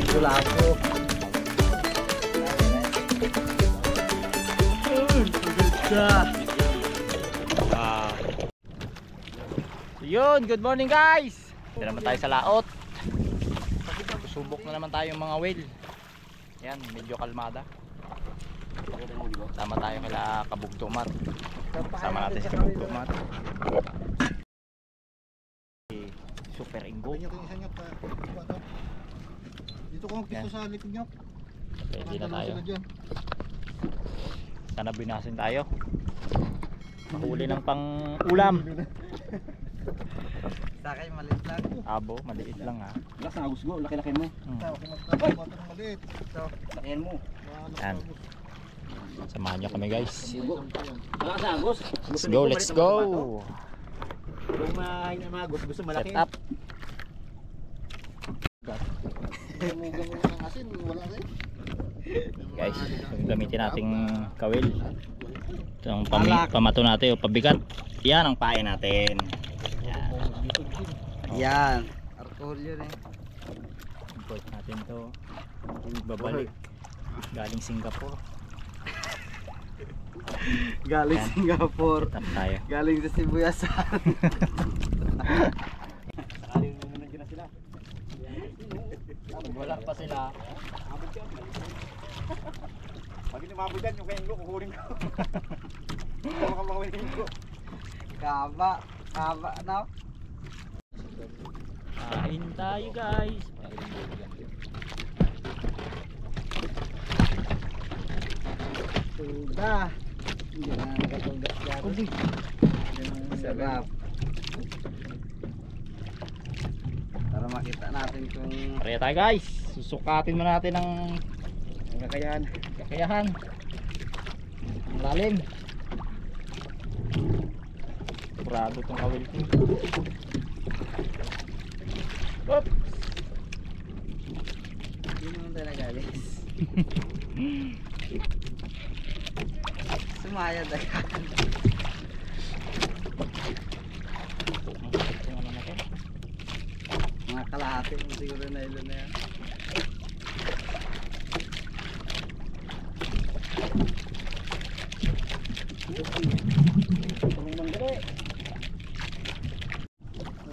Lago-lago. Yun, good morning guys. Dito naman tayo sa laot. Subok na naman tayo mga whale. Yan, medyo kalmada. Tama tayo kila Kabugtumat. Sama natin si Kabugtumat. Super Ingo. Dito ko magpisto sa lipid nyo. Pwede na tayo. Sana binasin tayo. Mahuli ng pang ulam. Sa akin maliit lang. Abo, maliit lang ha. Wala sa agusgo, laki-laki mo. Maliit. Lakihan mo. Yan. Samahan nyo kami guys. Wala sa agus. Let's go, let's go. Kung mga agus, gusto malaki. Set up. Guys, yung gamitin nating kawil. Ito ang pamato natin o pabigat. Yan ang pain natin. Yan. Yan. Alcohol yun eh. Import natin to. Babalik. Galing Singapore. Galing Yan. Singapore. Tap tayo. Galing sa Sibuyasan. Sakaling nandiyan na sila. Wala pa sila. Pag inumabot yan, yung kain ko, kukurin ko. Hindi ka makawin ko. Kaba. Kaba na. Kain tayo guys. Sudah. Hindi na nakatugas yan. Sarap. Para makita natin kung Pareha tayo guys. Susukatin mo natin ang Kakayahan. kakayahan. Ang lalim. Sigurado itong kawil ko. Op! yun naman talaga guys. Sumayad agad. Mga kalahati mo siguro na ilo na yan.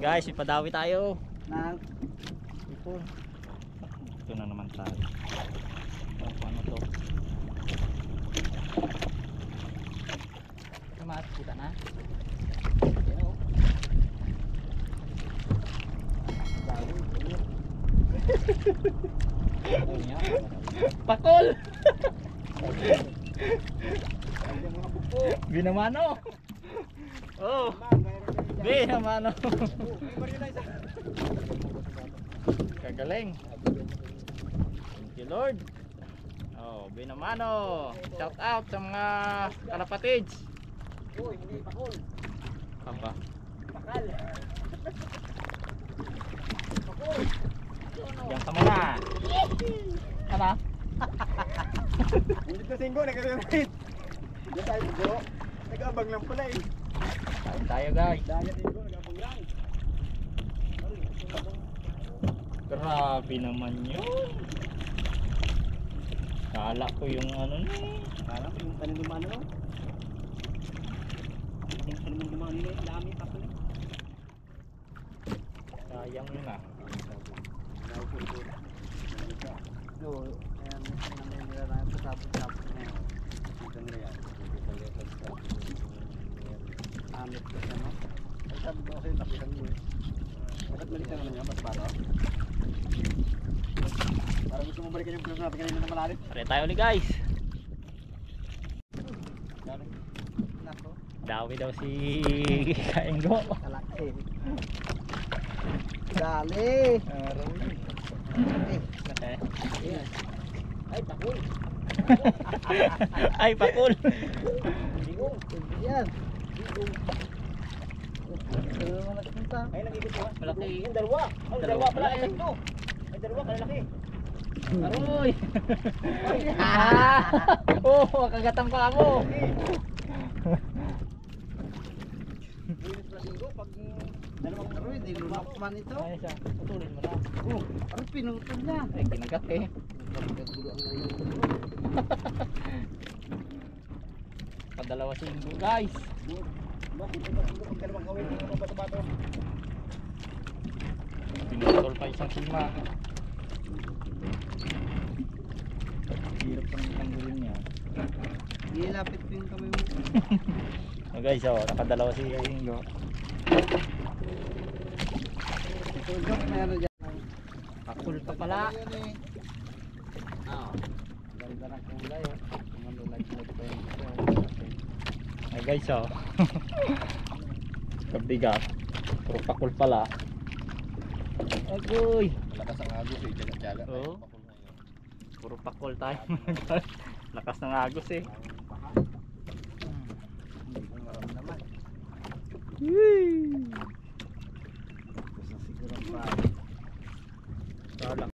Guys, ipadawi tayo. Nang Ito na naman tayo. Ano to? Tumaas kita na. Pakol. Binamano. Oh. Binamano. Kagaling. Thank you Lord. Oh, binamano. Shout out sa mga kalapatids. Uy, hindi pakol. Apa? Pakal. Diyan ka muna. Ano? Hindi na singgo, nagkakaroon. Diyan tayo bro. Nag-aabang lang pala eh. Kain tayo guys. Dahil singgo, nag-aabang lang. Grabe naman yun. Kala ko yung ano na eh. Kala ko yung tanim lumano. Yung tanim lumano nila, dami pa pala. Sayang yun ah. So, ayan, naman nila tayo pasapot-sapot na yun. Amit ka siya, no? Ay, sabi ko kasi tapitan mo eh. Bakit balikan naman niya? Ba't para? Para gusto mo balikan yung pinag natin kanina na malalim. Pare tayo ulit guys. Nako, Dawi daw si Kaenggo. kalaki. Dali! Eh. Yes. Ay, takul. Ay, pakul. Bigong. Yan. Ano naman nagpunta? Ay, nag-ikot ko. Malaki. Yung dalawa. Ay, dalawa pala. Ay, tatlo. Ay, dalawa. Kalalaki. Aroy. Oh, kagatam pa mo. Linggo pag dalawang Pero hindi lunok man ito. Ay, siya. Putulin mo na. Oh, ano pinutol niya? Ay, kinagat eh. Nagkagulo ang ngayon. Padalawa si Ingo guys. bakit pag dalawang kawin ng mga bato-bato. Pinutol pa isang sima. Hirap pa ng tanggulin niya. Ilapit ko yung kamay mo. Oh guys, oh, nakadalawa si Ingo. Ito joke na ano dyan. Pakul pa pala. Ah, ganda ng kulay. Ang ano nag-nag pa yung ito. Ay guys, oh. Kabigat. Puro pakul pala. Agoy. Malakas ang agos eh, tiyaga-tiyaga. Oo. Puro pakul tayo mga guys. Lakas ng agos eh. Hindi ko maramdaman. Whee! Gusto siguro pa. Salak.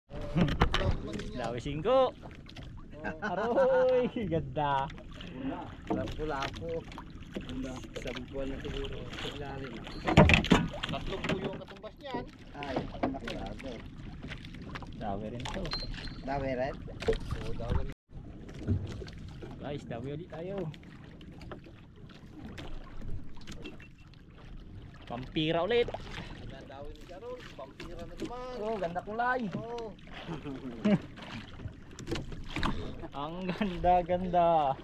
Lawi singgo. Aroy, ganda. Lapo-lapo. Isang buwan na siguro. Siglarin. Tatlong puyo ang katumbas niyan. Ay, nakulado. Dawi rin to. Dawi red? Oo, dawin. Guys, dawi ulit tayo. Pampira ulit. Dawin ni Carol, pampira na naman. Oh, ganda kulay. Oo. Ang ganda-ganda.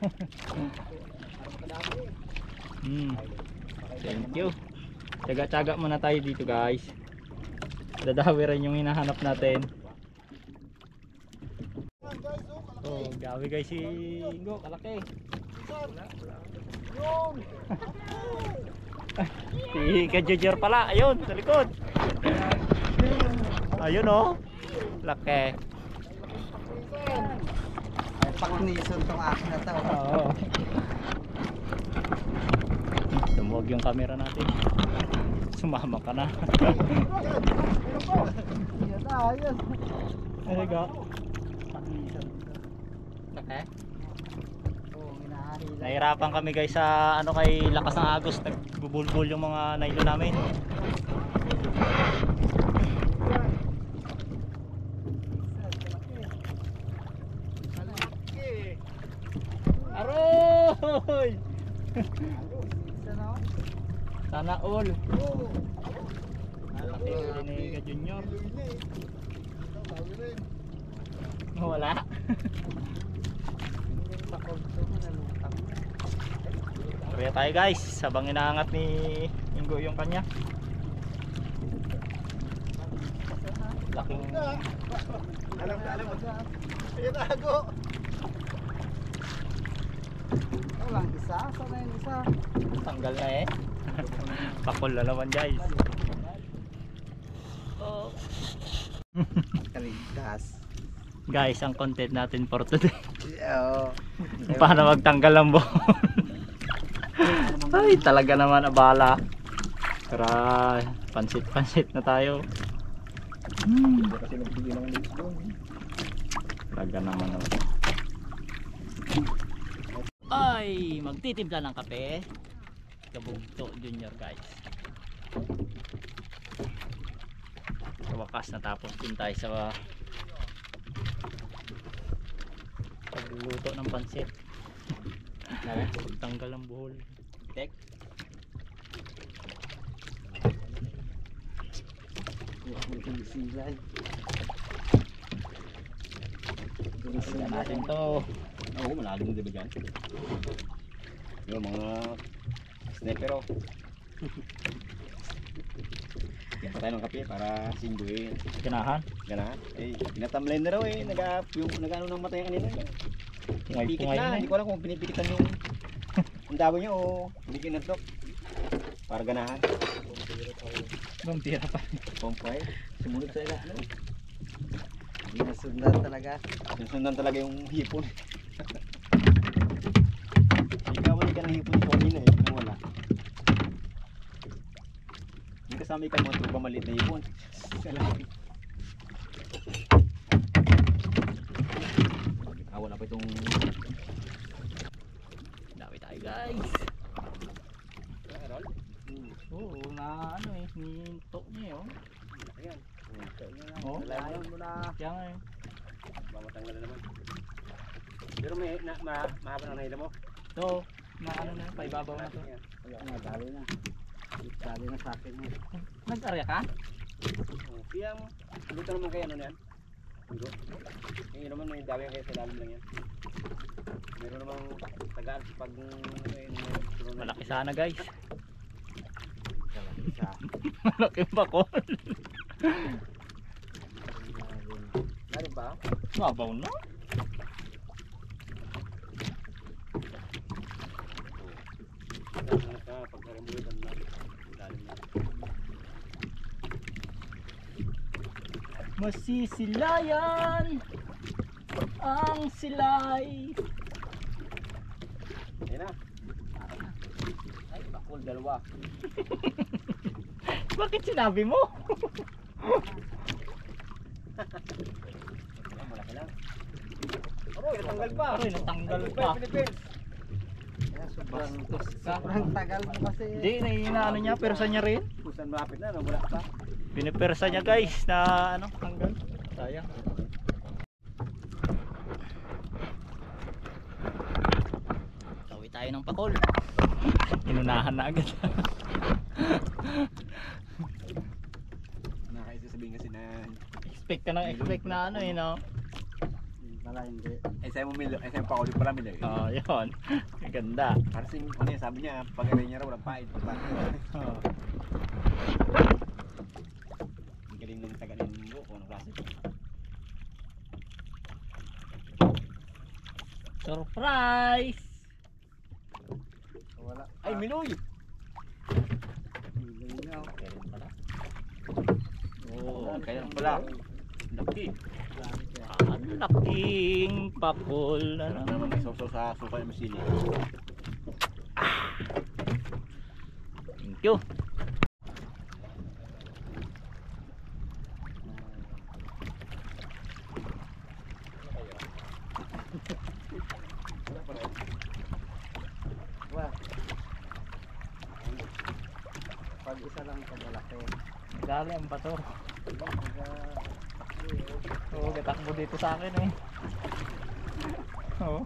Ang kadami. Thank you. Tsaga-tsaga muna tayo dito guys. Dadawi rin yung hinahanap natin. Oh, gawi guys si Ingo, kalaki. Yun! Si Kajujer pala, ayun, sa likod. Ayun oh. Laki. Ay, paknison tong akin na to. Oo. Tumuwag yung camera natin. Sumama ka na. Yan na, ayun. Ay, ga. Paknison. Laki. Oo, hinahila. Nahirapan kami guys sa ano kay lakas ng agos, nagbubulbul yung mga nylon namin. Aroy! Sana all. Laki uli ni Ka Junior. Wala. Kaya tayo guys, sabang inaangat ni Ingo yung kanya. Laking Alam mo. Ayan ako. Walang isa, sana yung isa. tanggal na eh. Pakul na naman guys. Oh. Kaligtas. Guys, ang content natin for today. Oo. Paano magtanggal ng buhon. Ay, talaga naman abala. Tara, pansit na tayo. Kasi nagbili ng legs doon. Talaga naman. Ay, magtitimpla ng kape. Kabugto Junior guys. Sa wakas natapos din tayo sa pagluluto ng pansit. Tanggal ng buhol. Tek. Silay. Tignan natin to. Oo, malalim din ba dyan? Yung mga sniper oh. Kaya pa tayo ng kape para singguin. Kinahan. Ganahan. Eh, pinatamlay na raw eh. Nag-ano ng matay kanina. Pinipikit Pungay-pungay na. na eh. Hindi ko alam kung pinipikitan yung ang dabo niya o hindi kinatok. Para ganahan. Vampira pa. Pompay. Sumunod sa ila. Ano? Nasundan talaga. Sinusundan talaga yung hipon. Ikaw ka ng hipon ko kanina eh. Nung wala. Hindi kasama ikan mo ito maliit na hipon. Awa na pa itong Dami tayo guys. Roll. Oo. mahaba na nahila mo. So, na ano na, paibabaw na to. Wala na, dali na. Dali na sa akin mo. Nag-arya ka? Kaya mo, luto naman kayo ano na yan? Luto? Yung naman may dami kayo sa lalim lang yan. Meron namang tagaan pag Malaki sana guys. Isa. Malaking bakol. Lalim ba? Mabaw na. Pag narambulan na lalim na. Masisilayan ang silay. Ayun na. Ay, bakul dalawa. Bakit sinabi mo? Malaki lang. Aroy, natanggal pa. Aroy, natanggal pa. Philippines. Kaya sobrang Bastos ka. sobrang tagal mo kasi. Hindi, inaano niya, persa niya rin. Kusan malapit na, wala pa. Pinipersa niya guys na ano, tanggal. Sayang. Tawi tayo ng pakol. Inunahan na agad. Nakaisa sabihin kasi na Expect ka ng expect na ano eh, no? Wala, hindi. SM pa ako din pala mila. Oh, yun. Ganda. Kasi ano yan, sabi niya, pag-aray niya raw, walang paid. Oh. Ang galing ng taga nilo, kung anong klase. Surprise! Wala. Ay, Miloy! Hindi na. Kailan pala? Oo, kaya pala. Laki. Dali kaya. Ang laking pakol. Ano Ano? naman may sausaw sa suka yung masili. Thank you. Wala. Pag isa lang kamalaki. Dali ang bato. Pagka Oo, gatakbo dito sa akin eh. Oo.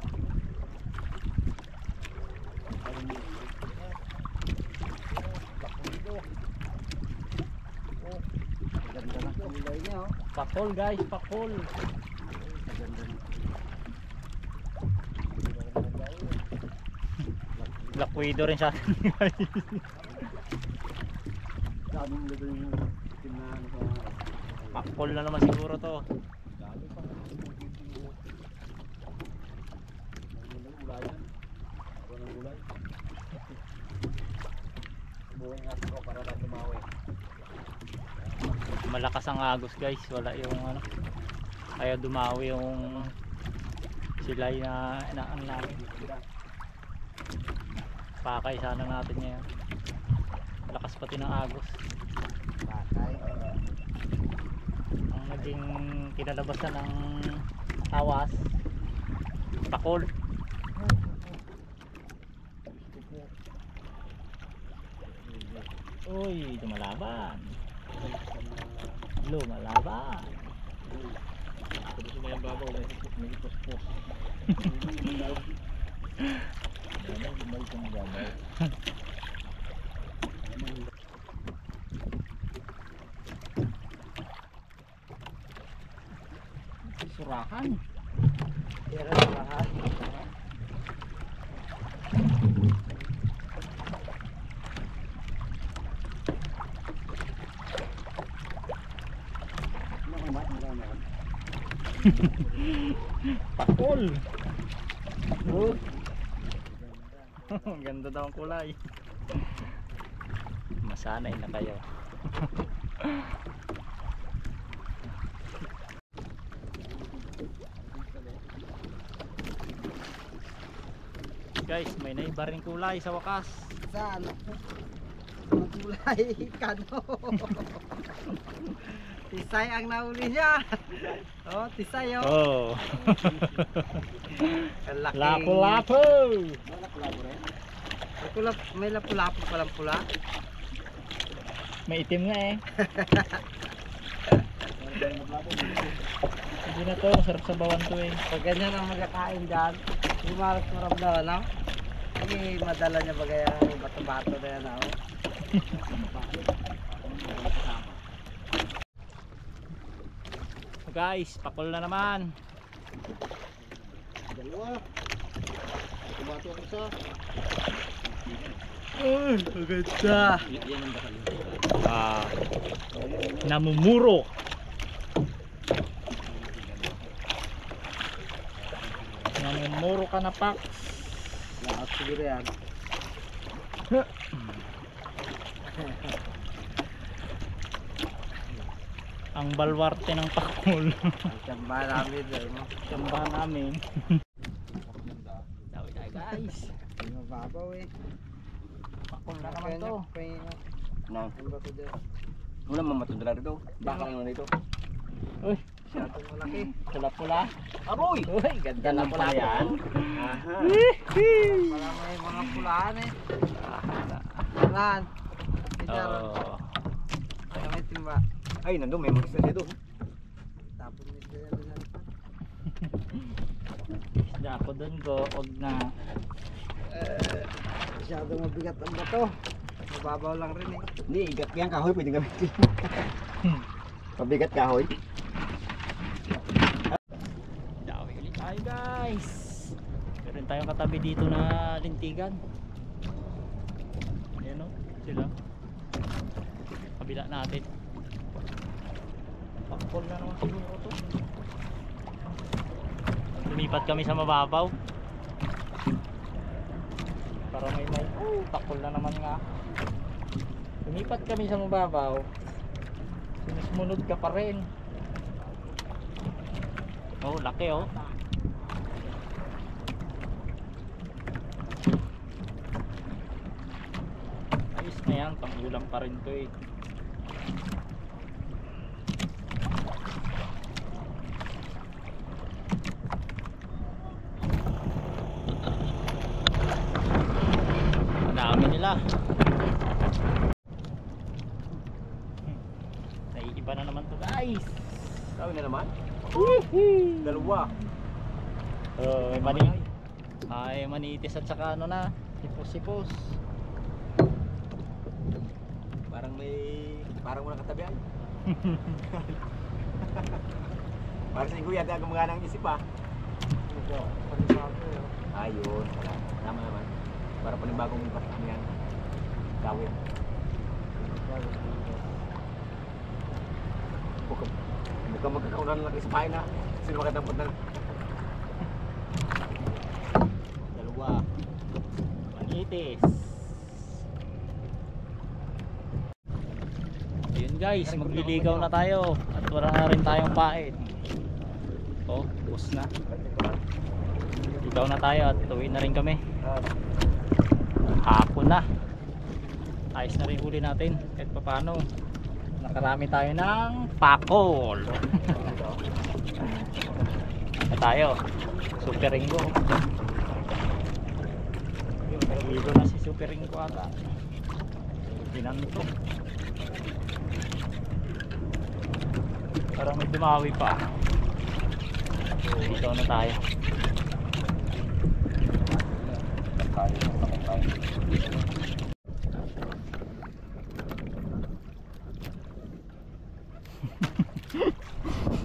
maganda na kulay niya, oh. Pakol guys, pakol. Maganda na. Black Widow rin sa akin guys. Daming level yung team na ano sa Pakol na naman siguro to. Dami pa. Ulay yan. Walang ulay. Buhay nga ko para lang tumawi. Malakas ang agos guys, wala yung ano. Kaya dumawi yung silay na inaan namin. Pakay sana natin ngayon. Lakas pati ng agos. bakay. Ang naging kinalabasan ng tawas, pakol. Uy, lumalaban. Lumalaban. Pwede sumayang babaw na may ipos-pos. Surahan. Pero lahat. Pakol. Oh. Ang ganda daw ang kulay. Masanay na kayo. Guys, may naiba ring kulay sa wakas. Saan? Ang kulay kano. Tisay ang nahuli niya. Oh, tisay oh. Oh. Ang laking- Lapu-lapu. May lapu-lapu palang pula. May itim nga eh. Hindi na to, sarap sa bawan to eh. Pag ganyan ang magkakain dyan, Lumaras maramdaman lang. Hindi madala niya bagay ang bato-bato na yan ako. So guys, pakul na naman. Dalawa. Tumato ang isa. Ay, maganda. Yan ang bakal. Namumuro. Namumuro ka na, Pak. Lahat siguro yan. Ang balwarte ng pakul. Ang tamba namin doon. Tamba namin. Dawi tayo guys. Hindi mababaw eh. Pakul na naman to. Nang. Ang bato dyan. Wala mang matundala rito. Baka lang na dito. Uy, Masyadong malaki. pula-pula. Aroy! Uy, ganda na pula yan. yan. Aha. Wala may mga pulaan eh. Pulaan. Isaron. Oh. Kaya may timba. Ay, nandun may mga isa dito. Tapon nito yan. Isda ako dun ko, huwag na. Masyadong mabigat ang bato. Mababaw lang rin eh. Hindi, igat yan kahoy. Pwede gamitin. Pabigat kahoy. Dawi ulit tayo guys. Meron tayong katabi dito na lintigan. Ayan o, sila. Kabila natin. Pakpol na naman siguro to. Lumipat kami sa mababaw. Para may pakpol na naman nga. Lumipat kami sa mababaw. Sinusunod ka pa rin. Oh, laki oh. Ayos na yan, pang-ulam pa rin to eh. Dami nila. Naiiba na naman to guys. Dami na naman. Dalawa. Oh, may manitis at saka ano na, sipos-sipos. Parang walang katabihan. Parang sa kuya, dagang mga nang isip ah. Ayun, tama naman. Para panibagong ano yan. Gawin. Mukhang magkakaunan lang sa pahay na. Sino makatapot na? Dalawa. Manitis. Ayun guys, magliligaw na tayo at wala na rin tayong pain. Oh, bus na. Ligaw na tayo at tuwin na rin kami. Hapon na. Ayos na rin huli natin kahit paano. Nakarami tayo ng pakol. Na tayo. Super Ringo. Dito na si Super Ringo ata. Binanto. Parang may dumawi pa. Dito na tayo.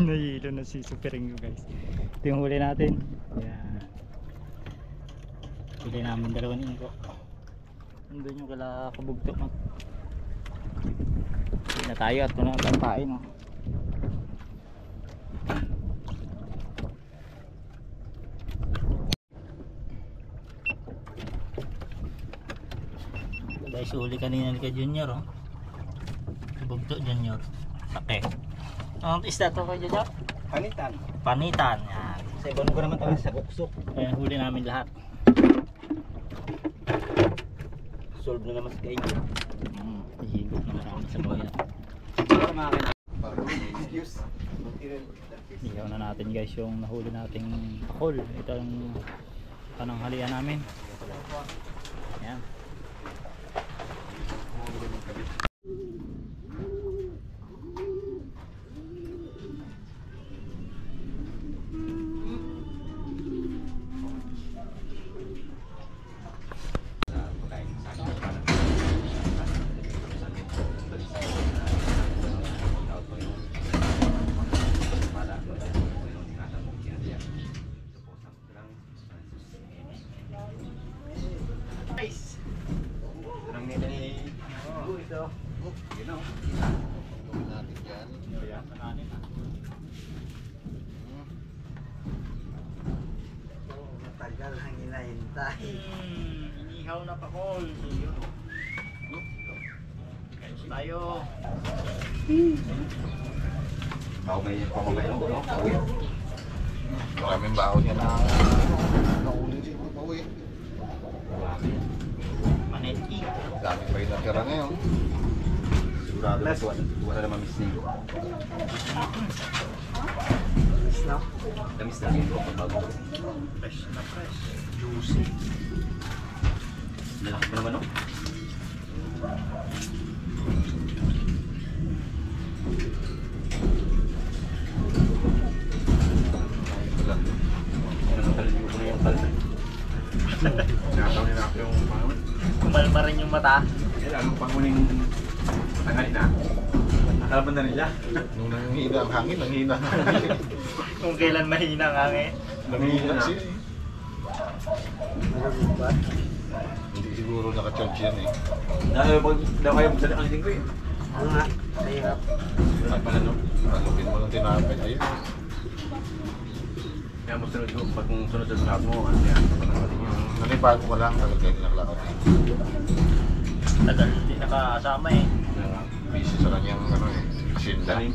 Nahilo na si Super Ringo guys. Ito yung huli natin. Yan. Huli namin dalawang ingko. Nandun yung kala kabugto. Huli na tayo at ito na tampain. Guys, huli kanina ni ka Junior oh. Kabugto Junior. Laki. Anong isda to kayo dyan? Panitan. Panitan. Yan. Sa ibang ko naman tawag sa kuksok. Ayan, huli namin lahat. Solve na naman sa kayo. Higop na marami sa buhay. Para mga excuse. Higaw na natin guys yung nahuli nating pakol. Ito yung pananghalian namin. Ayan. Ginaw. Gawin natin yan. Ayan, mananin na. Matagal ang hinahintay. Inihaw na pakol. Yun. Kain tayo. Ako may pamamay no? Pauwi. Maraming baon yan na nauli dito pauwi. Maneti. Dami pa yung natira ngayon. Sigurado na tuwa na mamiss niyo. Miss na. Tamis na rin ito bago. Fresh na fresh. Juicy. Lalaki pa naman no? Wala. Ano talaga ko na yung palda. Sinataw nila ako yung pangalan. Kumalma rin yung mata. Eh, anong panguling tanghali na? Nakalaban na nila. Nung nanghina ang hangin, nanghina ang hangin. Kung kailan mahina ang hangin. Nanghina siya eh. Malamig ba? Hindi siguro naka-charge yan eh. Dahil daw kayo magsalita ang linggo eh. Ano nga? Mahirap. Wala pala no? Palugin mo ng tinapay. Ayun. Kaya mo sunod ko, pag kung sunod sa sunod mo, ano yan? Nanibago ko lang talaga yung naglakad eh. Tagal hindi nakasama eh. Busy sa kanyang ano eh. Asinda. Dalim.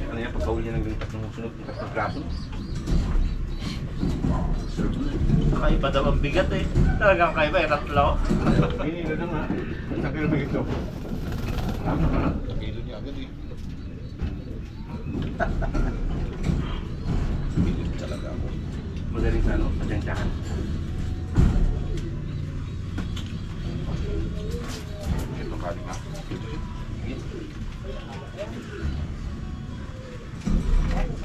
Ano yan, pagkawal niya ng tatlong sunod, tatlong klaso. Serve na. Kakaiba daw ang bigat eh. Talagang kaiba eh. Tatlo. Hindi, gano'n nga. Sabi na ito. Kilo niya agad eh. Kilo talaga ako. Madaling sa ano, padyantyahan. Ito kaling nga.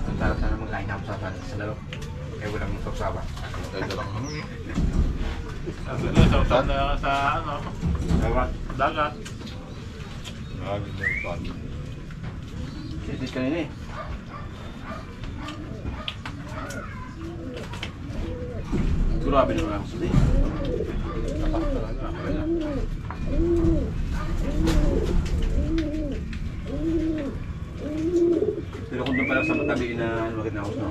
Ang sarap sana mag-line up sa laro. Kaya walang sagsaba. Kaya lang ano eh. Sabi ko, sausaw na sa ano, Dagat. dagat. Nagagin na yung pan. Sisit kanina eh. Grabe naman ang sudi. Tapak talaga. Wala. Pero kung doon pa lang sa matabi na bakit na house no?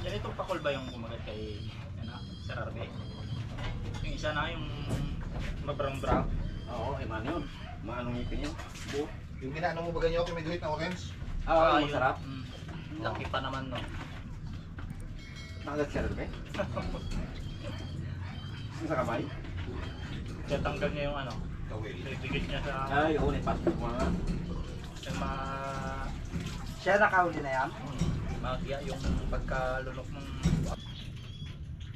Yan itong pakol ba yung kumagat kay ano, Sir Arbe? Yung isa na yung mabrang-brang. Oo, eh man yun. Maanong ngipin yun. Buo. Yung ginano mo ba ganyan ako may guhit na orange? Ah, yun. masarap. Laki pa naman no. Nakagat siya rin ba? Sa kamay? Kaya tanggal niya yung ano, Tawil. bibigit niya sa Ay, oo, naipatok mo nga. yung Siya nakahuli na yan? magya yung pagkalunok ng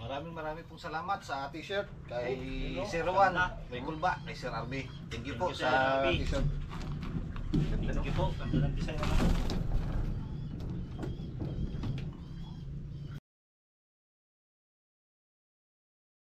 Maraming pong salamat sa t-shirt kay Oh, Sir Juan, kay Kulba, kay Sir Arby. Thank you po Thank you, Sir sa Arby. t-shirt. Thank you po, ganda ng design naman.